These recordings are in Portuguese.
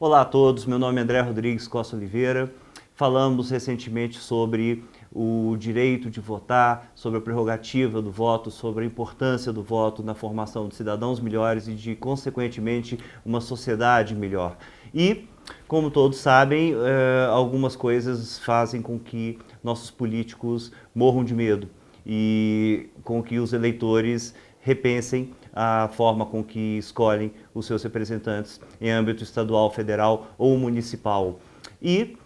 Olá a todos, meu nome é André Rodrigues Costa Oliveira. Falamos recentemente sobre o direito de votar, sobre a prerrogativa do voto, sobre a importância do voto na formação de cidadãos melhores e de, consequentemente, uma sociedade melhor. E, como todos sabem, algumas coisas fazem com que nossos políticos morram de medo e com que os eleitores repensem a forma com que escolhem os seus representantes em âmbito estadual, federal ou municipal. E,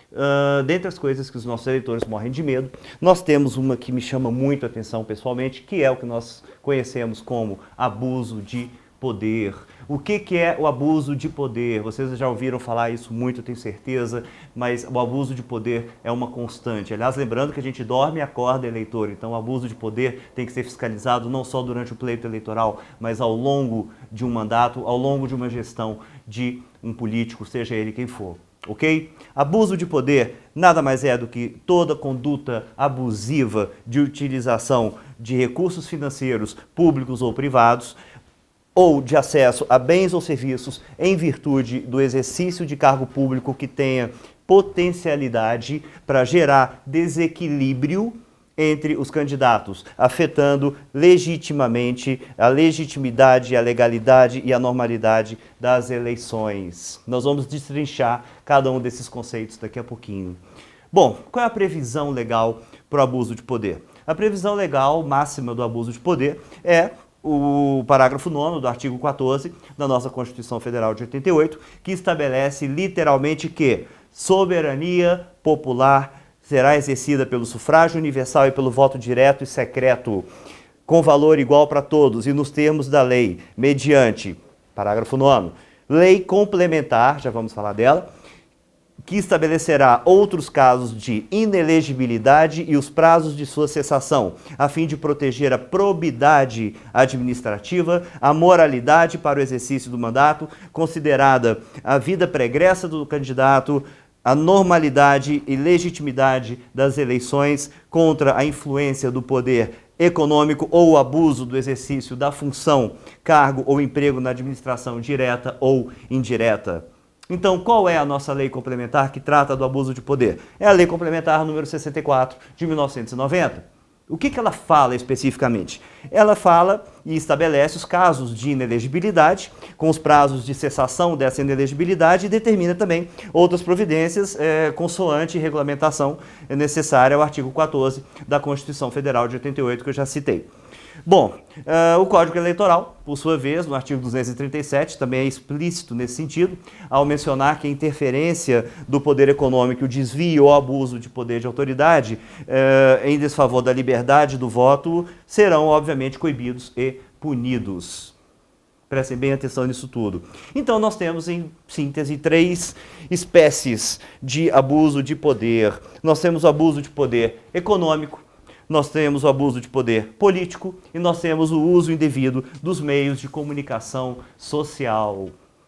dentre as coisas que os nossos eleitores morrem de medo, nós temos uma que me chama muito a atenção pessoalmente, que é o que nós conhecemos como abuso de poder. O que é o abuso de poder? Vocês já ouviram falar isso muito, eu tenho certeza, mas o abuso de poder é uma constante. Aliás, lembrando que a gente dorme e acorda eleitor, então o abuso de poder tem que ser fiscalizado não só durante o pleito eleitoral, mas ao longo de um mandato, ao longo de uma gestão de um político, seja ele quem for. Ok? Abuso de poder nada mais é do que toda conduta abusiva de utilização de recursos financeiros públicos ou privados ou de acesso a bens ou serviços em virtude do exercício de cargo público que tenha potencialidade para gerar desequilíbrio entre os candidatos, afetando legitimamente a legitimidade, a legalidade e a normalidade das eleições. Nós vamos destrinchar cada um desses conceitos daqui a pouquinho. Bom, qual é a previsão legal para o abuso de poder? A previsão legal máxima do abuso de poder é o parágrafo 9º do artigo 14 da nossa Constituição Federal de 88, que estabelece literalmente que soberania popular será exercida pelo sufrágio universal e pelo voto direto e secreto, com valor igual para todos e nos termos da lei, mediante, parágrafo 9º, lei complementar, já vamos falar dela, que estabelecerá outros casos de inelegibilidade e os prazos de sua cessação, a fim de proteger a probidade administrativa, a moralidade para o exercício do mandato, considerada a vida pregressa do candidato, a normalidade e legitimidade das eleições contra a influência do poder econômico ou o abuso do exercício da função, cargo ou emprego na administração direta ou indireta. Então, qual é a nossa lei complementar que trata do abuso de poder? É a Lei Complementar número 64 de 1990. O que ela fala especificamente? Ela fala e estabelece os casos de inelegibilidade, com os prazos de cessação dessa inelegibilidade e determina também outras providências consoante regulamentação necessária ao artigo 14 da Constituição Federal de 88, que eu já citei. Bom, o Código Eleitoral, por sua vez, no artigo 237, também é explícito nesse sentido, ao mencionar que a interferência do poder econômico, o desvio ou abuso de poder de autoridade em desfavor da liberdade do voto serão, obviamente, coibidos e punidos. Prestem bem atenção nisso tudo. Então, nós temos, em síntese, 3 espécies de abuso de poder. Nós temos o abuso de poder econômico, nós temos o abuso de poder político e nós temos o uso indevido dos meios de comunicação social.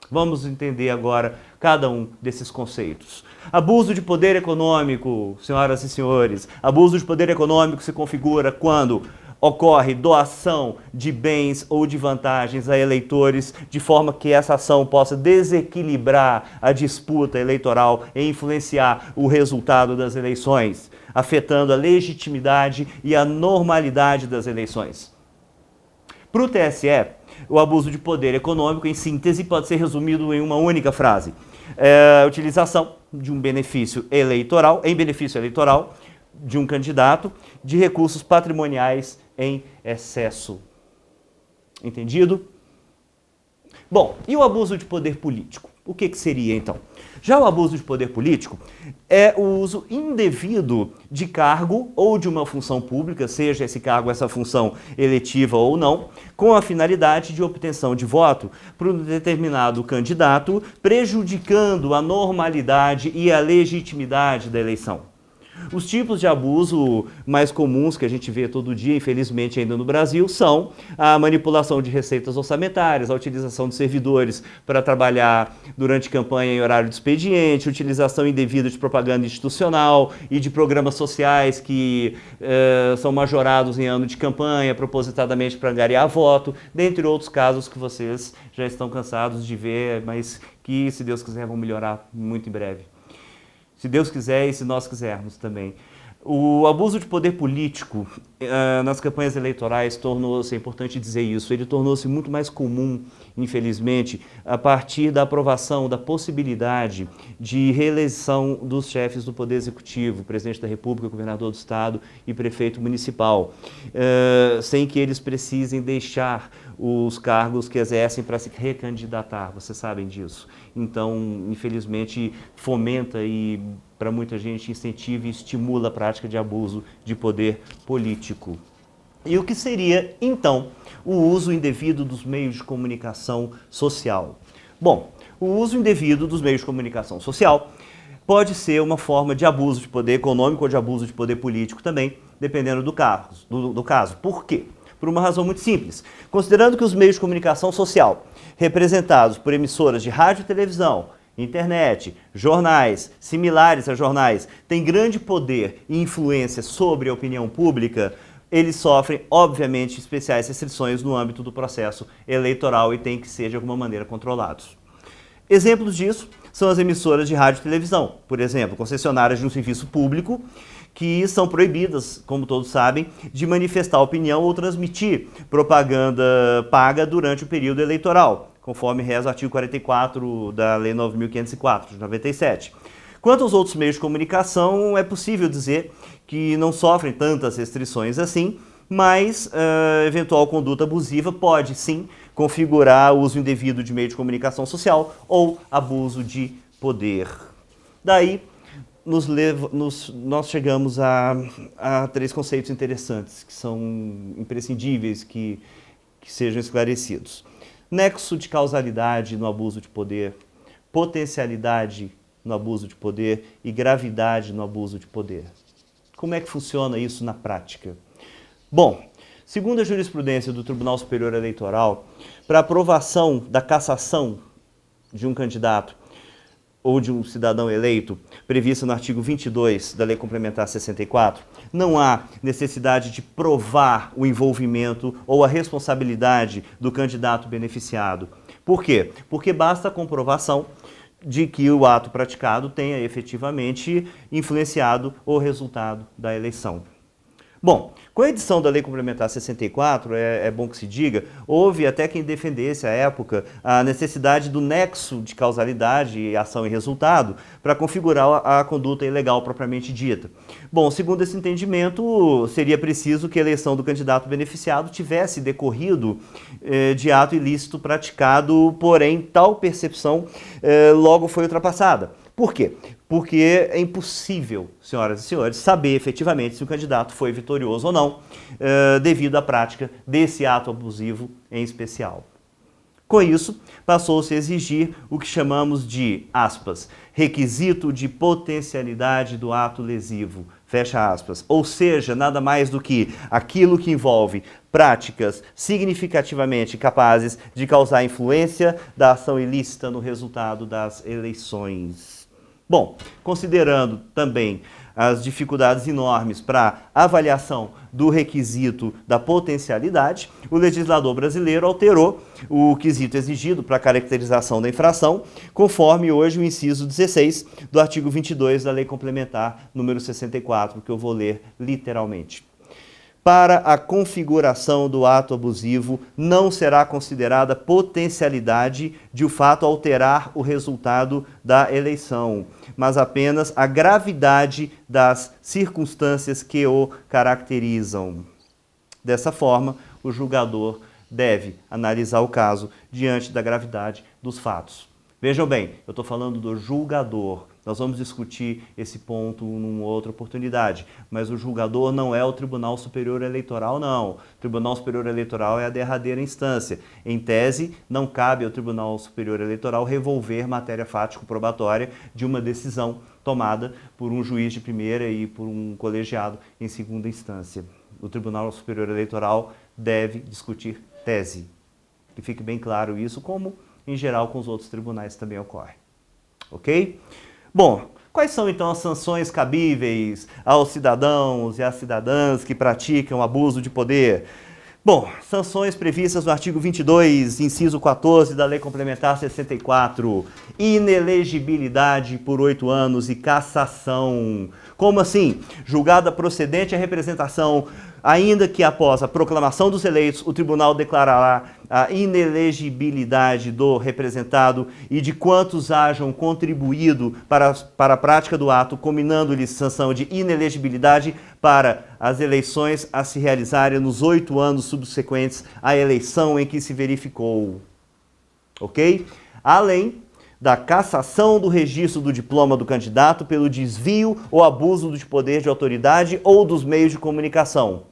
Vamos entender agora cada um desses conceitos. Abuso de poder econômico, senhoras e senhores. Abuso de poder econômico se configura quando ocorre doação de bens ou de vantagens a eleitores, de forma que essa ação possa desequilibrar a disputa eleitoral e influenciar o resultado das eleições, afetando a legitimidade e a normalidade das eleições. Para o TSE, o abuso de poder econômico, em síntese, pode ser resumido em uma única frase. A utilização de um benefício eleitoral, em benefício eleitoral, de um candidato, de recursos patrimoniais em excesso. Entendido? Bom, e o abuso de poder político? O que seria, então? Já o abuso de poder político é o uso indevido de cargo ou de uma função pública, seja esse cargo, essa função eletiva ou não, com a finalidade de obtenção de voto para um determinado candidato, prejudicando a normalidade e a legitimidade da eleição. Os tipos de abuso mais comuns que a gente vê todo dia, infelizmente ainda no Brasil, são a manipulação de receitas orçamentárias, a utilização de servidores para trabalhar durante campanha em horário de expediente, utilização indevida de propaganda institucional e de programas sociais que são majorados em ano de campanha, propositadamente para angariar voto, dentre outros casos que vocês já estão cansados de ver, mas que, se Deus quiser, vão melhorar muito em breve. Se Deus quiser e se nós quisermos também. O abuso de poder político nas campanhas eleitorais tornou-se, é importante dizer isso, ele tornou-se muito mais comum, infelizmente, a partir da aprovação da possibilidade de reeleição dos chefes do Poder Executivo, presidente da República, governador do Estado e prefeito municipal, sem que eles precisem deixar os cargos que exercem para se recandidatar, vocês sabem disso. Então, infelizmente, fomenta e, para muita gente, incentiva e estimula a prática de abuso de poder político. E o que seria, então, o uso indevido dos meios de comunicação social? Bom, o uso indevido dos meios de comunicação social pode ser uma forma de abuso de poder econômico ou de abuso de poder político também, dependendo do caso. Por quê? Por uma razão muito simples. Considerando que os meios de comunicação social, representados por emissoras de rádio e televisão, internet, jornais, similares a jornais, têm grande poder e influência sobre a opinião pública, eles sofrem, obviamente, especiais restrições no âmbito do processo eleitoral e têm que ser, de alguma maneira, controlados. Exemplos disso são as emissoras de rádio e televisão, por exemplo, concessionárias de um serviço público, que são proibidas, como todos sabem, de manifestar opinião ou transmitir propaganda paga durante o período eleitoral, conforme reza o artigo 44 da Lei 9.504, de 97. Quanto aos outros meios de comunicação, é possível dizer que não sofrem tantas restrições assim, mas eventual conduta abusiva pode, sim, configurar o uso indevido de meio de comunicação social ou abuso de poder. Daí, nós chegamos a três conceitos interessantes, que são imprescindíveis que sejam esclarecidos. Nexo de causalidade no abuso de poder, potencialidade no abuso de poder e gravidade no abuso de poder. Como é que funciona isso na prática? Bom, segundo a jurisprudência do Tribunal Superior Eleitoral, para aprovação da cassação de um candidato ou de um cidadão eleito, prevista no artigo 22 da Lei Complementar 64, não há necessidade de provar o envolvimento ou a responsabilidade do candidato beneficiado. Por quê? Porque basta a comprovação de que o ato praticado tenha efetivamente influenciado o resultado da eleição. Bom, com a edição da Lei Complementar 64, é bom que se diga, houve até quem defendesse à época a necessidade do nexo de causalidade, ação e resultado para configurar a conduta ilegal propriamente dita. Bom, segundo esse entendimento, seria preciso que a eleição do candidato beneficiado tivesse decorrido de ato ilícito praticado, porém tal percepção logo foi ultrapassada. Por quê? Porque é impossível, senhoras e senhores, saber efetivamente se o candidato foi vitorioso ou não, devido à prática desse ato abusivo em especial. Com isso, passou-se a exigir o que chamamos de, aspas, requisito de potencialidade do ato lesivo, fecha aspas, ou seja, nada mais do que aquilo que envolve práticas significativamente capazes de causar influência da ação ilícita no resultado das eleições. Bom, considerando também as dificuldades enormes para avaliação do requisito da potencialidade, o legislador brasileiro alterou o quesito exigido para a caracterização da infração, conforme hoje o inciso 16 do artigo 22 da Lei Complementar número 64, que eu vou ler literalmente. Para a configuração do ato abusivo, não será considerada potencialidade de o fato alterar o resultado da eleição, mas apenas a gravidade das circunstâncias que o caracterizam. Dessa forma, o julgador deve analisar o caso diante da gravidade dos fatos. Vejam bem, eu estou falando do julgador. Nós vamos discutir esse ponto numa outra oportunidade, mas o julgador não é o Tribunal Superior Eleitoral, não. O Tribunal Superior Eleitoral é a derradeira instância. Em tese, não cabe ao Tribunal Superior Eleitoral revolver matéria fático-probatória de uma decisão tomada por um juiz de primeira e por um colegiado em segunda instância. O Tribunal Superior Eleitoral deve discutir tese. Que fique bem claro isso, como em geral com os outros tribunais também ocorre. Ok? Bom, quais são então as sanções cabíveis aos cidadãos e às cidadãs que praticam abuso de poder? Bom, sanções previstas no artigo 22, inciso 14 da Lei Complementar 64. Inelegibilidade por 8 anos e cassação. Como assim? Julgada procedente a representação, ainda que após a proclamação dos eleitos, o tribunal declarará a inelegibilidade do representado e de quantos hajam contribuído para a prática do ato, combinando-lhes sanção de inelegibilidade para as eleições a se realizarem nos 8 anos subsequentes à eleição em que se verificou. Ok? Além da cassação do registro do diploma do candidato pelo desvio ou abuso de poder de autoridade ou dos meios de comunicação.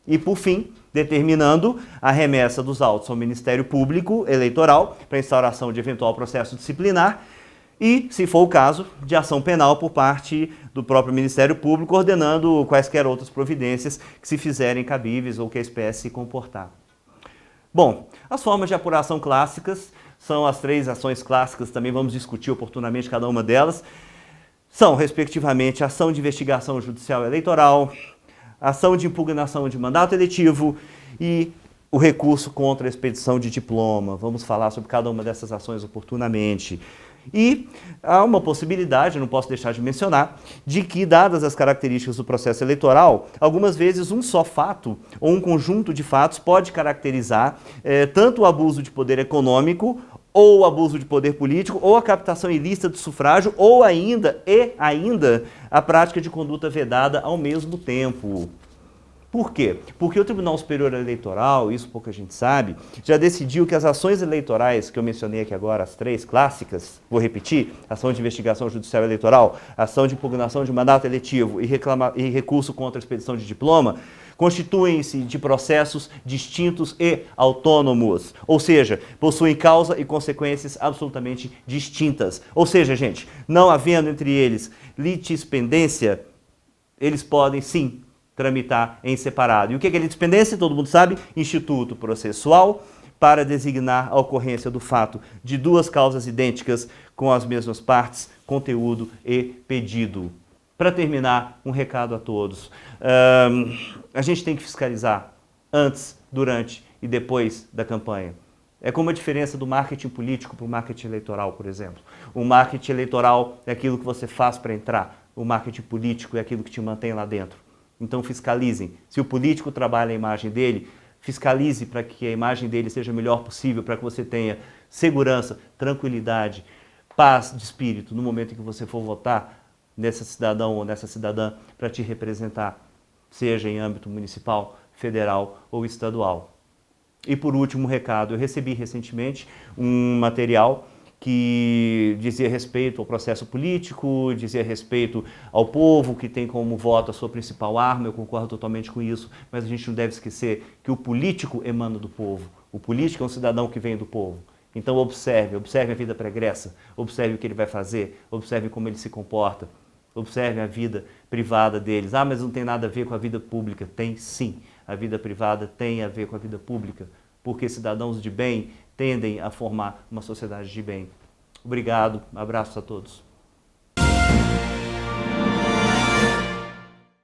E, por fim, determinando a remessa dos autos ao Ministério Público Eleitoral para instauração de eventual processo disciplinar e, se for o caso, de ação penal por parte do próprio Ministério Público, ordenando quaisquer outras providências que se fizerem cabíveis ou que a espécie se comportar. Bom, as formas de apuração clássicas são as 3 ações clássicas, também vamos discutir oportunamente cada uma delas. São, respectivamente, ação de investigação judicial eleitoral, ação de impugnação de mandato eletivo e o recurso contra a expedição de diploma. Vamos falar sobre cada uma dessas ações oportunamente. E há uma possibilidade, não posso deixar de mencionar, de que, dadas as características do processo eleitoral, algumas vezes um só fato ou um conjunto de fatos pode caracterizar tanto o abuso de poder econômico, ou o abuso de poder político, ou a captação ilícita do sufrágio, ou ainda a prática de conduta vedada ao mesmo tempo. Por quê? Porque o Tribunal Superior Eleitoral, isso pouca gente sabe, já decidiu que as ações eleitorais que eu mencionei aqui agora, as 3 clássicas, vou repetir, ação de investigação judicial eleitoral, ação de impugnação de mandato eletivo e recurso contra a expedição de diploma, constituem-se de processos distintos e autônomos, ou seja, possuem causa e consequências absolutamente distintas. Ou seja, gente, não havendo entre eles litispendência, eles podem sim tramitar em separado. E o que é litispendência? Todo mundo sabe, instituto processual para designar a ocorrência do fato de 2 causas idênticas com as mesmas partes, conteúdo e pedido. Para terminar, um recado a todos. A gente tem que fiscalizar antes, durante e depois da campanha. É como a diferença do marketing político para o marketing eleitoral, por exemplo. O marketing eleitoral é aquilo que você faz para entrar. O marketing político é aquilo que te mantém lá dentro. Então fiscalizem. Se o político trabalha a imagem dele, fiscalize para que a imagem dele seja a melhor possível, para que você tenha segurança, tranquilidade, paz de espírito no momento em que você for votar nesse cidadão ou nessa cidadã para te representar, seja em âmbito municipal, federal ou estadual. E por último, recado, eu recebi recentemente um material que dizia respeito ao processo político, dizia respeito ao povo, que tem como voto a sua principal arma, eu concordo totalmente com isso, mas a gente não deve esquecer que o político emana do povo, o político é um cidadão que vem do povo. Então observe a vida pregressa, observe o que ele vai fazer, observe como ele se comporta, observe a vida privada deles. Ah, mas não tem nada a ver com a vida pública. Tem sim, a vida privada tem a ver com a vida pública, porque cidadãos de bem tendem a formar uma sociedade de bem. Obrigado, abraços a todos.